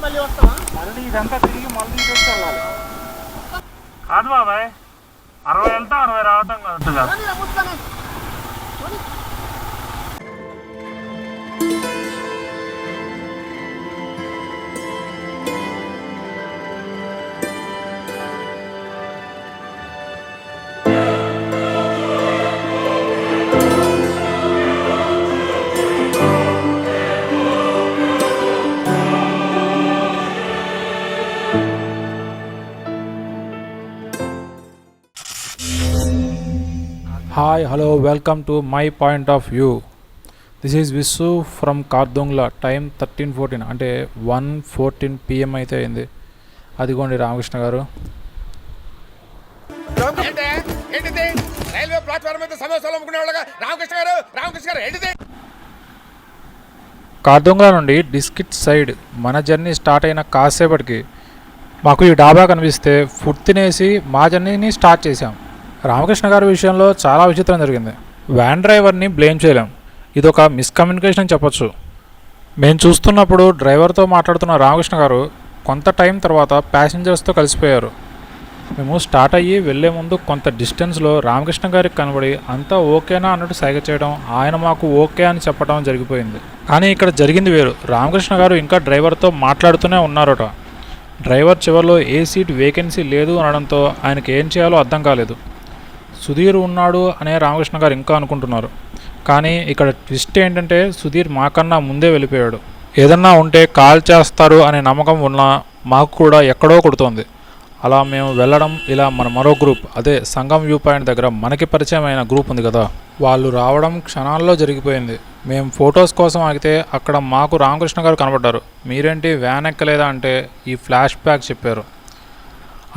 మళ్ళీ ఇదంతా తిరిగి మళ్ళీ ఇటు వచ్చి వెళ్ళాలి. కాదు బాబాయ్, 60 వెళ్తా 60 రావటం కాదు. Hi, hello, welcome to my point of view. This is Visu from Kardungla. Time 13:14 అంటే 1:14 PM అయితే అయింది. అదిగోండి రామకృష్ణ గారు. రైల్వే ప్లాట్ఫామ్ మీద సమోసాలు అమ్ముకునేవాళ్ళగా రామకృష్ణ గారు ఏంటిది? కార్దుంగ్లా నుండి డిస్కిట్ సైడ్ మన జర్నీ స్టార్ట్ అయిన కాసేపటికి మాకు ఈ డాబా కనిపిస్తే ఫుడ్ తినేసి మా జర్నీని స్టార్ట్ చేసాం. రామకృష్ణ గారి విషయంలో చాలా విచిత్రం జరిగింది. వ్యాన్ డ్రైవర్ని బ్లేమ్ చేయలేం, ఇదొక మిస్కమ్యూనికేషన్ అని చెప్పొచ్చు. మేము చూస్తున్నప్పుడు డ్రైవర్తో మాట్లాడుతున్న రామకృష్ణ గారు కొంత టైం తర్వాత ప్యాసింజర్స్తో కలిసిపోయారు. మేము స్టార్ట్ అయ్యి వెళ్లే ముందు కొంత డిస్టెన్స్లో రామకృష్ణ గారికి కనబడి అంతా ఓకేనా అన్నట్టు సైగ చేయడం, ఆయన మాకు ఓకే అని చెప్పడం జరిగిపోయింది. కానీ ఇక్కడ జరిగింది వేరు. రామకృష్ణ గారు ఇంకా డ్రైవర్తో మాట్లాడుతూనే ఉన్నారట. డ్రైవర్ చివరిలో ఏ సీట్ వేకెన్సీ లేదు అనడంతో ఆయనకి ఏం చేయాలో అర్థం కాలేదు. సుధీర్ ఉన్నాడు అనే రామకృష్ణ గారు ఇంకా అనుకుంటున్నారు. కానీ ఇక్కడ ట్విస్ట్ ఏంటంటే సుధీర్ మాకన్నా ముందే వెళ్ళిపోయాడు. ఏదన్నా ఉంటే కాల్ చేస్తారు అనే నమ్మకం ఉన్నా మాకు కూడా ఎక్కడో కొడుతోంది. అలా మేము వెళ్ళడం, ఇలా మన మరో గ్రూప్, అదే సంగం వ్యూ పాయింట్ దగ్గర మనకి పరిచయం అయిన గ్రూప్ ఉంది కదా, వాళ్ళు రావడం క్షణాల్లో జరిగిపోయింది. మేము ఫొటోస్ కోసం ఆగితే అక్కడ మాకు రామకృష్ణ గారు కనబడ్డారు. మీరేంటి వ్యాన్ ఎక్కలేదా అంటే ఈ ఫ్లాష్ బ్యాక్ చెప్పారు.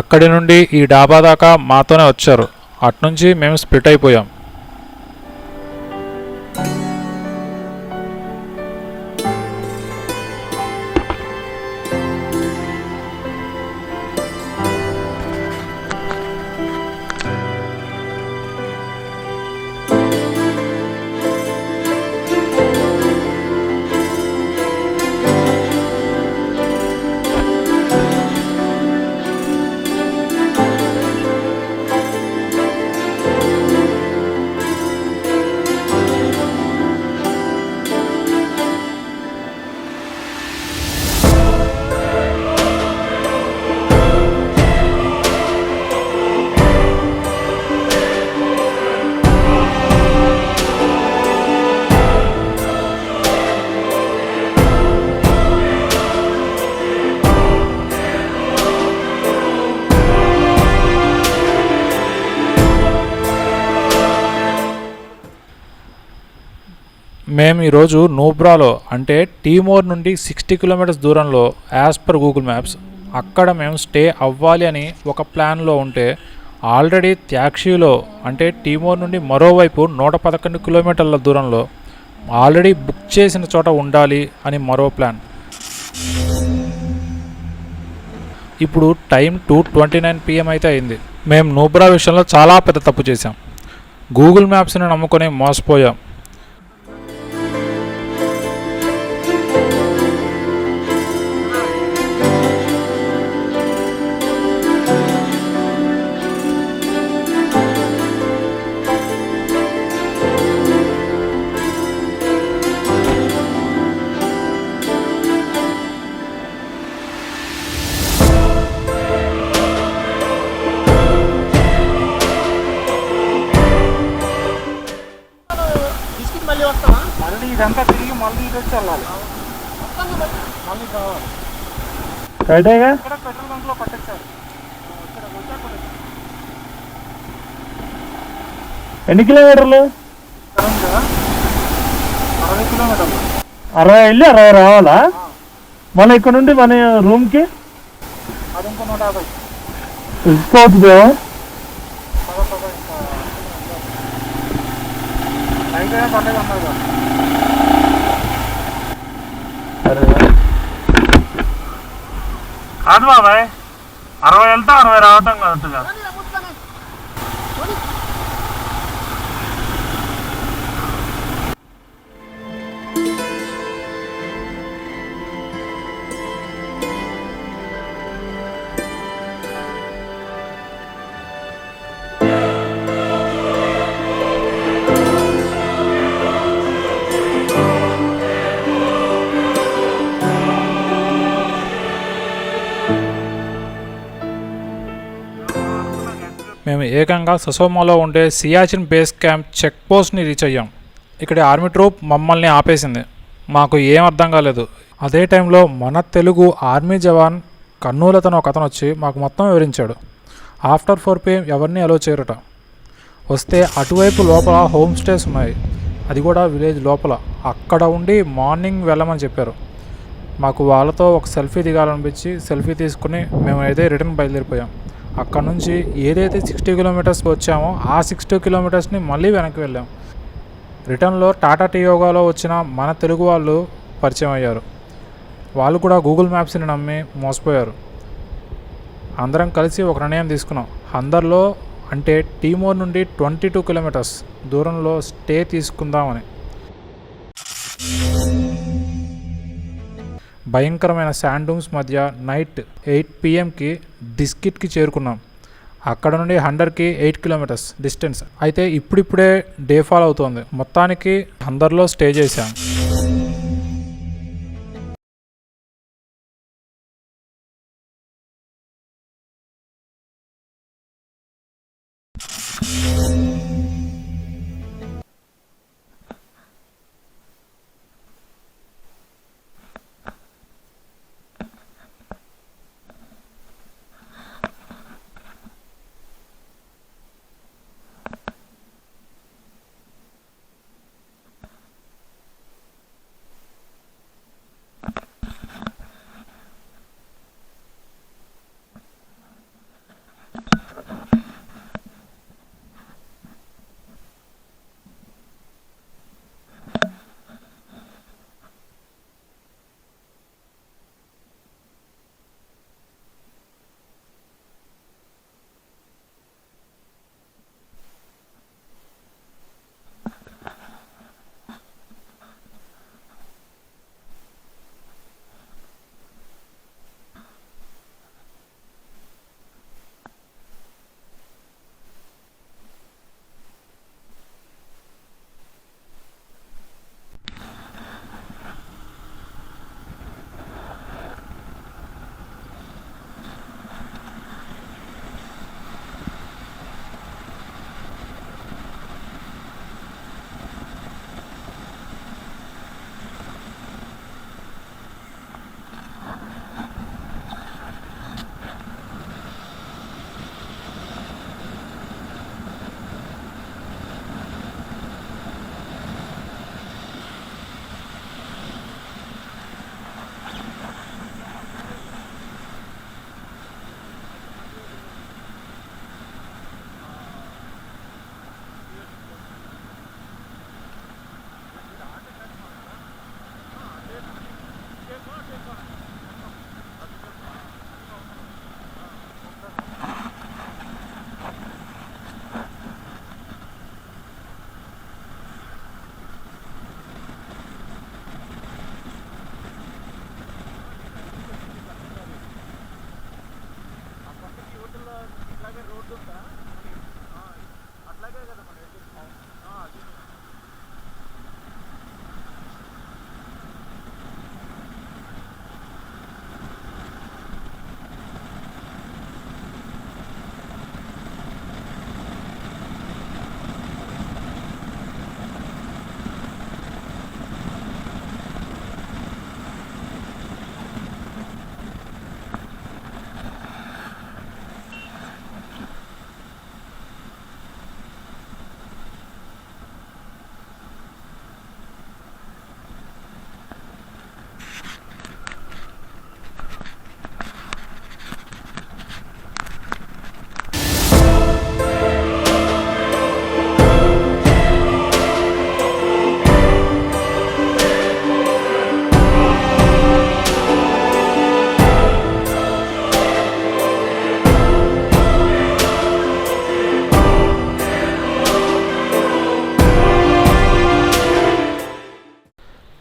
అక్కడి నుండి ఈ డాబా దాకా మాతోనే వచ్చారు. అట్నుంచి మేము స్ప్లిట్ అయిపోయాం. మేము ఈరోజు నూబ్రాలో అంటే టీమోర్ నుండి 60 కిలోమీటర్స్ దూరంలో యాజ్ పర్ గూగుల్ మ్యాప్స్ అక్కడ మేము స్టే అవ్వాలి అని ఒక ప్లాన్లో ఉంటే, ఆల్రెడీ త్యాక్షిలో అంటే టీమోర్ నుండి మరోవైపు 111 కిలోమీటర్ల దూరంలో ఆల్రెడీ బుక్ చేసిన చోట ఉండాలి అని మరో ప్లాన్. ఇప్పుడు టైం 2:29 PM అయితే అయింది. మేము నూబ్రా విషయంలో చాలా పెద్ద తప్పు చేశాం. గూగుల్ మ్యాప్స్ని నమ్ముకొని మోసపోయాం. మళ్ళీ ఇదంతా తిరిగి మళ్ళీ ఇటు వచ్చి వెళ్ళాలి. మళ్ళీ కావాలి కరెక్టేగా. ఇక్కడ పెట్రోల్ బంక్లో పట్టేస్తారు. ఎన్ని కిలోమీటర్లు? 60 కిలోమీటర్లు. 60 వెళ్ళి 60 రావాలా? మన ఇక్కడ నుండి మన రూమ్కి అది ఇంకో 150 తీసుకోవద్దు. అయితే పర్లేదు అన్నారు. కాదు బాబాయ్, 60 వెళ్తా 60 రావటం కాదు. మేము ఏకంగా ససోమాలో ఉండే సియాచిన్ బేస్ క్యాంప్ చెక్ పోస్ట్ని రీచ్ అయ్యాం. ఇక్కడి ఆర్మీ ట్రూప్ మమ్మల్ని ఆపేసింది. మాకు ఏం అర్థం కాలేదు. అదే టైంలో మన తెలుగు ఆర్మీ జవాన్ కర్నూలతను ఒక అతను వచ్చి మాకు మొత్తం వివరించాడు. ఆఫ్టర్ 4 PM ఎవరిని అలో చేయరట. వస్తే అటువైపు లోపల హోమ్ స్టేస్ ఉన్నాయి, అది కూడా విలేజ్ లోపల. అక్కడ ఉండి మార్నింగ్ వెళ్ళమని చెప్పారు. మాకు వాళ్ళతో ఒక సెల్ఫీ దిగాలనిపించి సెల్ఫీ తీసుకుని మేమైతే రిటర్న్ బయలుదేరిపోయాం. అక్కడ నుంచి ఏదైతే 60 కిలోమీటర్స్ వచ్చామో ఆ 60 కిలోమీటర్స్ని మళ్ళీ వెనక్కి వెళ్ళాం. రిటర్న్లో టాటా టియోగాలో వచ్చిన మన తెలుగు వాళ్ళు పరిచయం అయ్యారు. వాళ్ళు కూడా గూగుల్ మ్యాప్స్ని నమ్మి మోసపోయారు. అందరం కలిసి ఒక నిర్ణయం తీసుకున్నాం. అందరిలో అంటే టీమోర్ నుండి 22 కిలోమీటర్స్ దూరంలో స్టే తీసుకుందామని. భయంకరమైన శాండ్ డూమ్స్ మధ్య నైట్ 8 PMకి డిస్కిట్కి చేరుకున్నాం. అక్కడ నుండి 100కి 8 కిలోమీటర్స్ డిస్టెన్స్. అయితే ఇప్పుడిప్పుడే డే ఫాల్ అవుతోంది. మొత్తానికి అందరిలో స్టే చేశాం.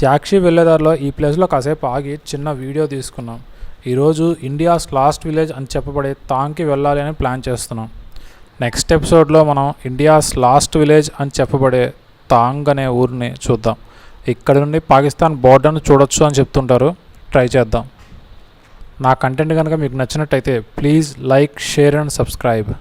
ట్యాక్సీ వెళ్ళేదారిలో ఈ ప్లేస్లో కాసేపు ఆగి చిన్న వీడియో తీసుకున్నాం. ఈరోజు ఇండియాస్ లాస్ట్ విలేజ్ అని చెప్పబడే తాంగ్కి వెళ్ళాలి అని ప్లాన్ చేస్తున్నాం. నెక్స్ట్ ఎపిసోడ్లో మనం ఇండియాస్ లాస్ట్ విలేజ్ అని చెప్పబడే తాంగ్ అనే ఊరిని చూద్దాం. ఇక్కడ నుండి పాకిస్తాన్ బోర్డర్ను చూడొచ్చు అని చెప్తుంటారు. ట్రై చేద్దాం. నా కంటెంట్ కనుక మీకు నచ్చినట్టయితే please like, share and subscribe.